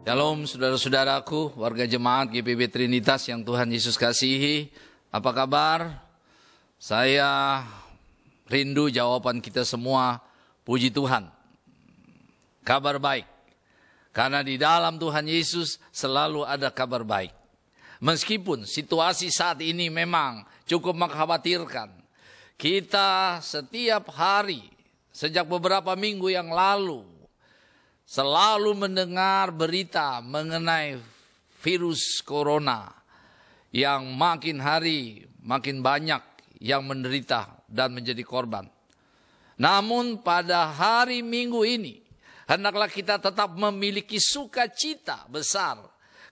Shalom saudara-saudaraku, warga jemaat GPB Trinitas yang Tuhan Yesus kasihi. Apa kabar? Saya rindu jawaban kita semua, puji Tuhan. Kabar baik. Karena di dalam Tuhan Yesus selalu ada kabar baik. Meskipun situasi saat ini memang cukup mengkhawatirkan. Kita setiap hari, sejak beberapa minggu yang lalu, selalu mendengar berita mengenai virus corona yang makin hari makin banyak yang menderita dan menjadi korban. Namun pada hari Minggu ini, hendaklah kita tetap memiliki sukacita besar.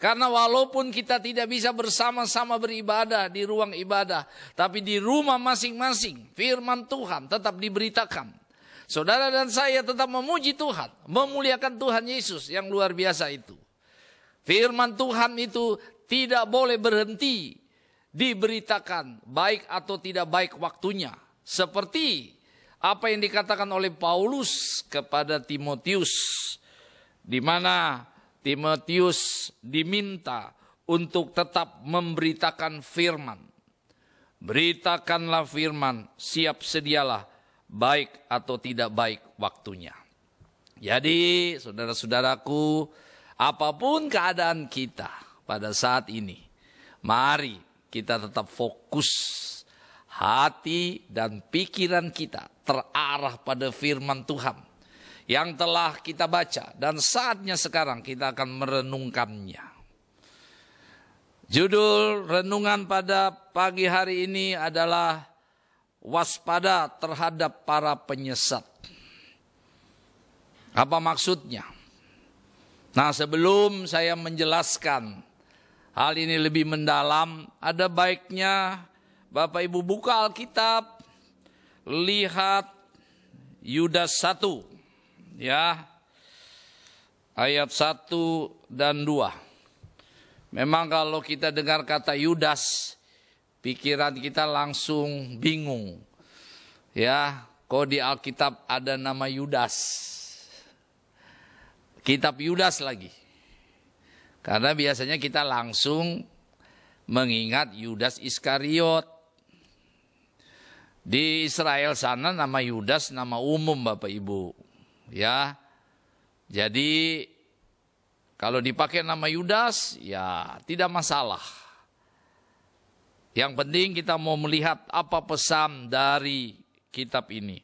Karena walaupun kita tidak bisa bersama-sama beribadah di ruang ibadah, tapi di rumah masing-masing firman Tuhan tetap diberitakan. Saudara dan saya tetap memuji Tuhan, memuliakan Tuhan Yesus yang luar biasa itu. Firman Tuhan itu tidak boleh berhenti diberitakan, baik atau tidak baik waktunya. Seperti apa yang dikatakan oleh Paulus kepada Timotius, di mana Timotius diminta untuk tetap memberitakan firman. Beritakanlah firman, siap sedialah, baik atau tidak baik waktunya. Jadi saudara-saudaraku, apapun keadaan kita pada saat ini, mari kita tetap fokus, hati dan pikiran kita terarah pada firman Tuhan yang telah kita baca, dan saatnya sekarang kita akan merenungkannya. Judul renungan pada pagi hari ini adalah waspada terhadap para penyesat. Apa maksudnya? Nah, sebelum saya menjelaskan hal ini lebih mendalam, ada baiknya Bapak Ibu buka Alkitab, lihat Yudas 1, ya, ayat 1 dan 2. Memang kalau kita dengar kata Yudas, pikiran kita langsung bingung. Ya, kok di Alkitab ada nama Yudas? Kitab Yudas lagi. Karena biasanya kita langsung mengingat Yudas Iskariot. Di Israel sana nama Yudas nama umum Bapak Ibu. Ya. Jadi kalau dipakai nama Yudas ya tidak masalah. Yang penting kita mau melihat apa pesan dari kitab ini.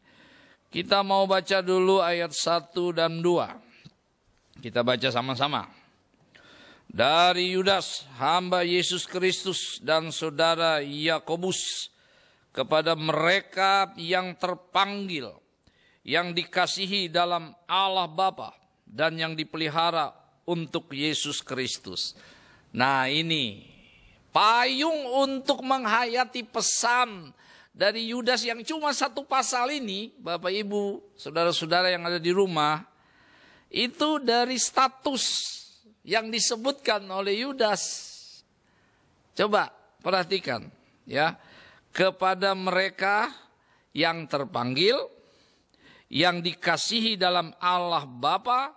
Kita mau baca dulu ayat 1 dan 2. Kita baca sama-sama. Dari Yudas, hamba Yesus Kristus dan saudara Yakobus, kepada mereka yang terpanggil, yang dikasihi dalam Allah Bapa, dan yang dipelihara untuk Yesus Kristus. Nah ini payung untuk menghayati pesan dari Yudas yang cuma satu pasal ini, Bapak Ibu, saudara-saudara yang ada di rumah, itu dari status yang disebutkan oleh Yudas. Coba perhatikan ya, kepada mereka yang terpanggil, yang dikasihi dalam Allah Bapa,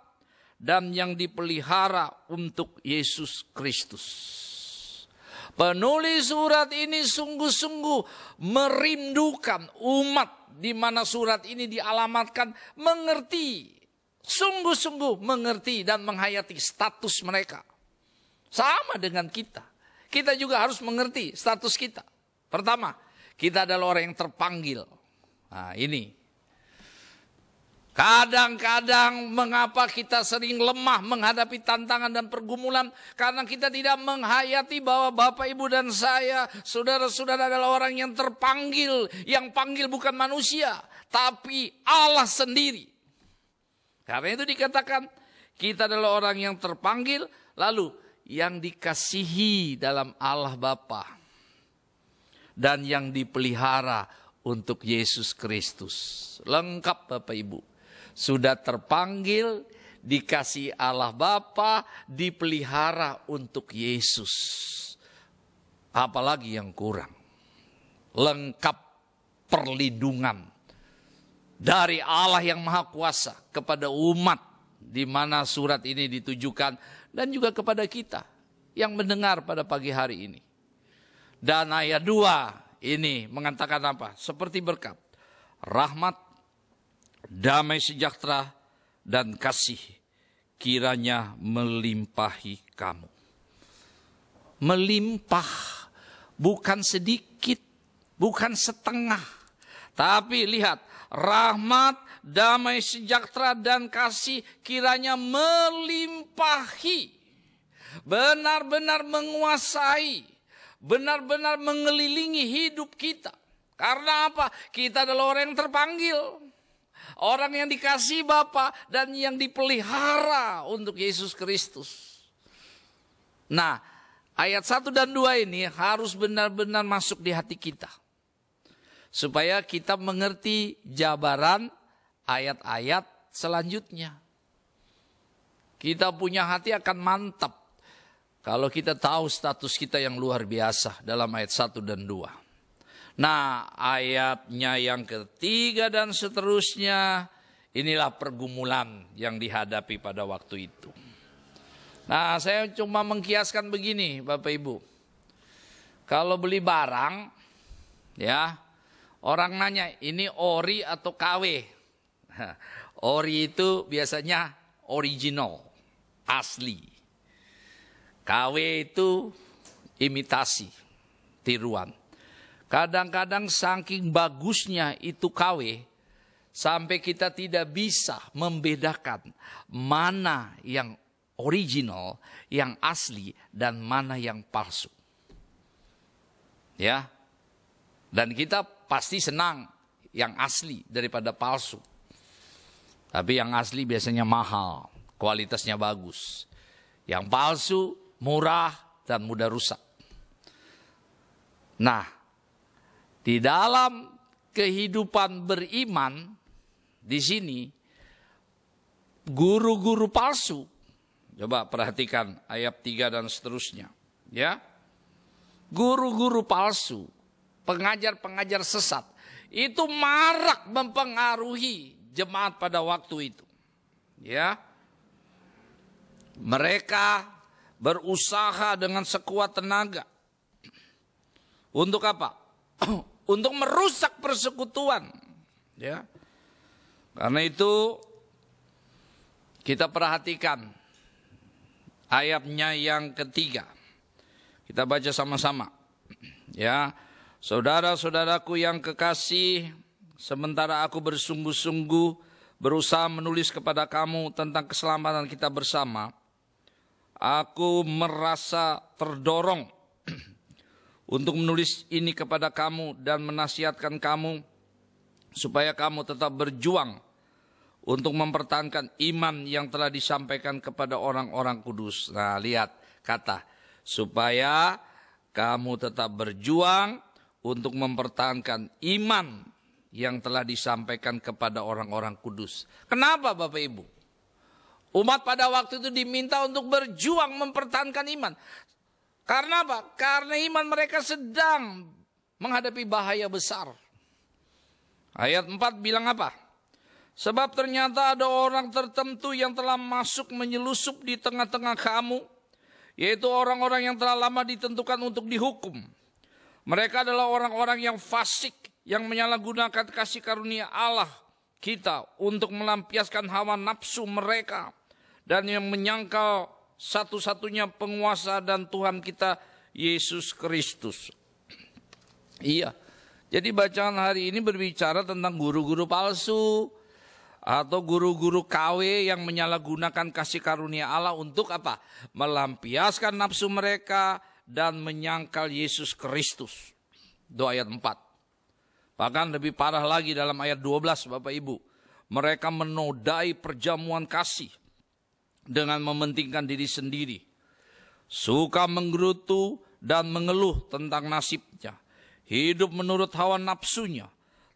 dan yang dipelihara untuk Yesus Kristus. Penulis surat ini sungguh-sungguh merindukan umat di mana surat ini dialamatkan mengerti, sungguh-sungguh mengerti dan menghayati status mereka. Sama dengan kita. Kita juga harus mengerti status kita. Pertama, kita adalah orang yang terpanggil. Nah ini. Kadang-kadang mengapa kita sering lemah menghadapi tantangan dan pergumulan, karena kita tidak menghayati bahwa Bapak, Ibu dan saya, saudara-saudara adalah orang yang terpanggil. Yang panggil bukan manusia, tapi Allah sendiri. Karena itu dikatakan kita adalah orang yang terpanggil, lalu yang dikasihi dalam Allah Bapa, dan yang dipelihara untuk Yesus Kristus. Lengkap Bapak Ibu. Sudah terpanggil, dikasih Allah Bapa, dipelihara untuk Yesus. Apalagi yang kurang? Lengkap perlindungan dari Allah yang Maha Kuasa kepada umat di mana surat ini ditujukan dan juga kepada kita yang mendengar pada pagi hari ini. Dan ayat 2 ini mengatakan apa? Seperti berkat, rahmat, damai sejahtera, dan kasih kiranya melimpahi kamu. Melimpah, bukan sedikit, bukan setengah. Tapi lihat, rahmat, damai sejahtera, dan kasih kiranya melimpahi. Benar-benar menguasai, benar-benar mengelilingi hidup kita. Karena apa? Kita adalah orang yang terpanggil. Orang yang dikasihi Bapa dan yang dipelihara untuk Yesus Kristus. Nah, ayat 1 dan 2 ini harus benar-benar masuk di hati kita. Supaya kita mengerti jabaran ayat-ayat selanjutnya. Kita punya hati akan mantap kalau kita tahu status kita yang luar biasa dalam ayat 1 dan 2. Nah, ayatnya yang ketiga dan seterusnya, inilah pergumulan yang dihadapi pada waktu itu. Nah, saya cuma mengkiaskan begini, Bapak Ibu. Kalau beli barang, ya, orang nanya, ini ori atau KW? Ori itu biasanya original, asli. KW itu imitasi, tiruan. Kadang-kadang saking bagusnya itu KW, sampai kita tidak bisa membedakan mana yang original, yang asli, dan mana yang palsu. Ya, dan kita pasti senang yang asli daripada palsu. Tapi yang asli biasanya mahal, kualitasnya bagus. Yang palsu murah dan mudah rusak. Nah, di dalam kehidupan beriman di sini, guru-guru palsu, coba perhatikan ayat 3 dan seterusnya, ya. Guru-guru palsu, pengajar-pengajar sesat, itu marak mempengaruhi jemaat pada waktu itu. Ya. Mereka berusaha dengan sekuat tenaga. Untuk apa? Untuk merusak persekutuan. Ya. Karena itu kita perhatikan ayatnya yang ketiga. Kita baca sama-sama. Ya. Saudara-saudaraku yang kekasih, sementara aku bersungguh-sungguh berusaha menulis kepada kamu tentang keselamatan kita bersama, aku merasa terdorong untuk menulis ini kepada kamu dan menasihatkan kamu supaya kamu tetap berjuang untuk mempertahankan iman yang telah disampaikan kepada orang-orang kudus. Nah, lihat kata, supaya kamu tetap berjuang untuk mempertahankan iman yang telah disampaikan kepada orang-orang kudus. Kenapa Bapak Ibu? Umat pada waktu itu diminta untuk berjuang mempertahankan iman. Karena apa? Karena iman mereka sedang menghadapi bahaya besar. Ayat 4 bilang apa? Sebab ternyata ada orang tertentu yang telah masuk menyelusup di tengah-tengah kamu, yaitu orang-orang yang telah lama ditentukan untuk dihukum. Mereka adalah orang-orang yang fasik, yang menyalahgunakan kasih karunia Allah kita untuk melampiaskan hawa nafsu mereka, dan yang menyangkal satu-satunya penguasa dan Tuhan kita Yesus Kristus. Iya, jadi bacaan hari ini berbicara tentang guru-guru palsu atau guru-guru KW yang menyalahgunakan kasih karunia Allah untuk apa? Melampiaskan nafsu mereka dan menyangkal Yesus Kristus. Itu ayat 4. Bahkan lebih parah lagi dalam ayat 12 Bapak Ibu. Mereka menodai perjamuan kasih dengan mementingkan diri sendiri. Suka menggerutu dan mengeluh tentang nasibnya. Hidup menurut hawa nafsunya.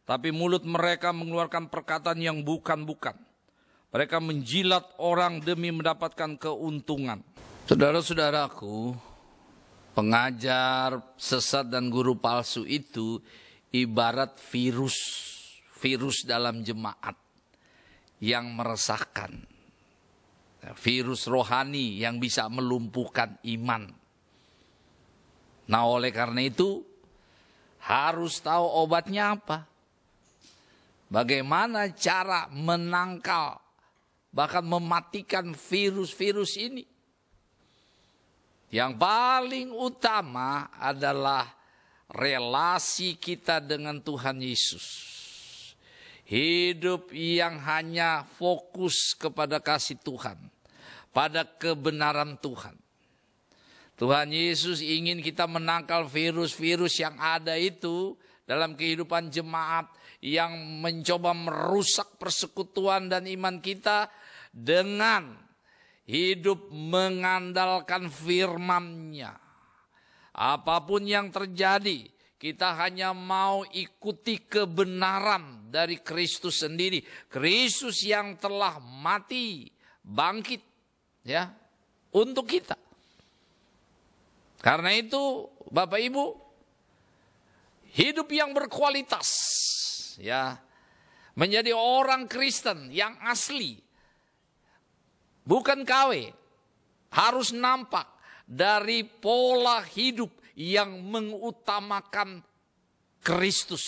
Tapi mulut mereka mengeluarkan perkataan yang bukan-bukan. Mereka menjilat orang demi mendapatkan keuntungan. Saudara-saudaraku, pengajar sesat dan guru palsu itu ibarat virus dalam jemaat yang meresahkan, virus rohani yang bisa melumpuhkan iman. Nah, oleh karena itu harus tahu obatnya apa. Bagaimana cara menangkal, bahkan mematikan virus-virus ini. Yang paling utama adalah relasi kita dengan Tuhan Yesus. Hidup yang hanya fokus kepada kasih Tuhan, pada kebenaran Tuhan. Tuhan Yesus ingin kita menangkal virus-virus yang ada itu dalam kehidupan jemaat yang mencoba merusak persekutuan dan iman kita dengan hidup mengandalkan firman-Nya. Apapun yang terjadi, kita hanya mau ikuti kebenaran dari Kristus sendiri. Kristus yang telah mati, bangkit ya untuk kita. Karena itu Bapak Ibu, hidup yang berkualitas ya, menjadi orang Kristen yang asli, bukan KW, harus nampak dari pola hidup yang mengutamakan Kristus,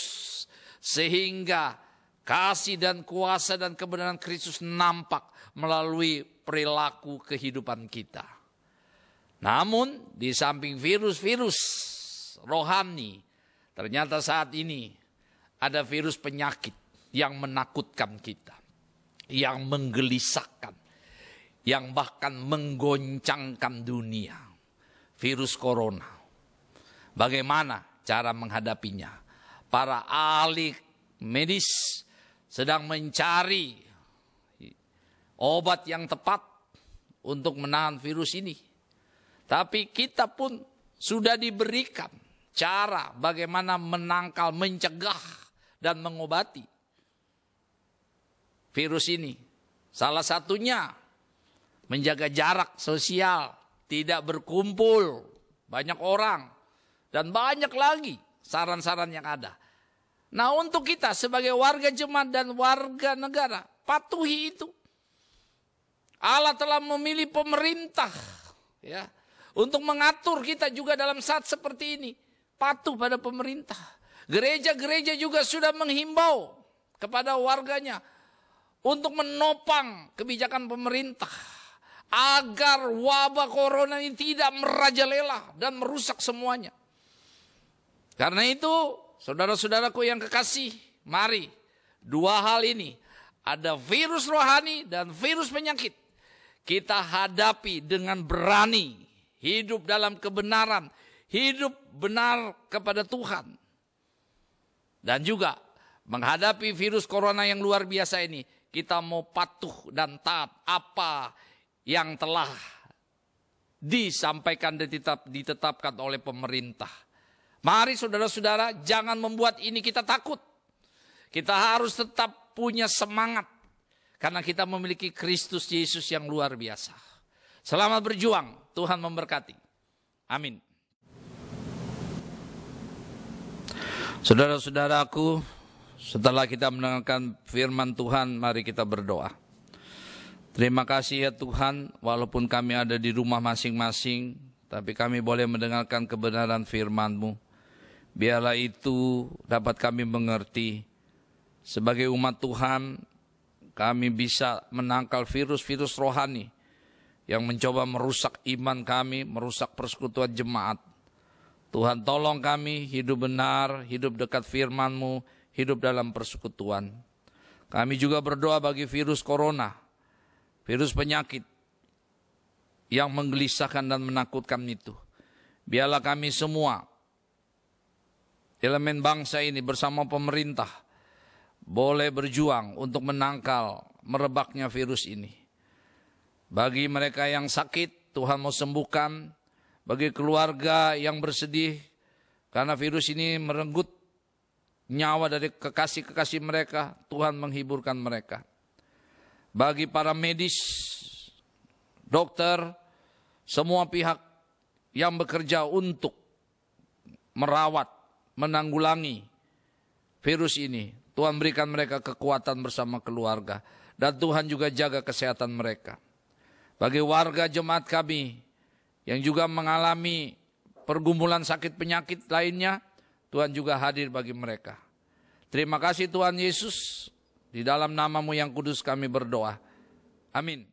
sehingga kasih dan kuasa dan kebenaran Kristus nampak melalui perilaku kehidupan kita. Namun di samping virus-virus rohani, ternyata saat ini ada virus penyakit yang menakutkan kita, yang menggelisahkan, yang bahkan menggoncangkan dunia. Virus corona. Bagaimana cara menghadapinya? Para ahli medis sedang mencari obat yang tepat untuk menahan virus ini. Tapi kita pun sudah diberikan cara bagaimana menangkal, mencegah, dan mengobati virus ini. Salah satunya menjaga jarak sosial, tidak berkumpul banyak orang, dan banyak lagi saran-saran yang ada. Nah, untuk kita sebagai warga jemaat dan warga negara, patuhi itu. Allah telah memilih pemerintah ya, untuk mengatur kita juga dalam saat seperti ini. Patuh pada pemerintah. Gereja-gereja juga sudah menghimbau kepada warganya untuk menopang kebijakan pemerintah, agar wabah corona ini tidak merajalela dan merusak semuanya. Karena itu, saudara-saudaraku yang kekasih, mari dua hal ini, ada virus rohani dan virus penyakit, kita hadapi dengan berani, hidup dalam kebenaran, hidup benar kepada Tuhan. Dan juga menghadapi virus corona yang luar biasa ini, kita mau patuh dan taat apa yang telah disampaikan dan ditetapkan oleh pemerintah. Mari saudara-saudara, jangan membuat ini kita takut. Kita harus tetap punya semangat, karena kita memiliki Kristus Yesus yang luar biasa. Selamat berjuang, Tuhan memberkati. Amin. Saudara-saudaraku, setelah kita mendengarkan firman Tuhan, mari kita berdoa. Terima kasih ya Tuhan, walaupun kami ada di rumah masing-masing, tapi kami boleh mendengarkan kebenaran firman-Mu. Biarlah itu dapat kami mengerti. Sebagai umat Tuhan, kami bisa menangkal virus-virus rohani yang mencoba merusak iman kami, merusak persekutuan jemaat. Tuhan tolong kami hidup benar, hidup dekat firman-Mu, hidup dalam persekutuan. Kami juga berdoa bagi virus corona, virus penyakit yang menggelisahkan dan menakutkan itu. Biarlah kami semua, elemen bangsa ini bersama pemerintah, boleh berjuang untuk menangkal merebaknya virus ini. Bagi mereka yang sakit, Tuhan mau sembuhkan. Bagi keluarga yang bersedih karena virus ini merenggut nyawa dari kekasih-kekasih mereka, Tuhan menghiburkan mereka. Bagi para medis, dokter, semua pihak yang bekerja untuk merawat, menanggulangi virus ini, Tuhan berikan mereka kekuatan bersama keluarga. Dan Tuhan juga jaga kesehatan mereka. Bagi warga jemaat kami yang juga mengalami pergumulan sakit penyakit lainnya, Tuhan juga hadir bagi mereka. Terima kasih Tuhan Yesus, di dalam nama-Mu yang kudus kami berdoa. Amin.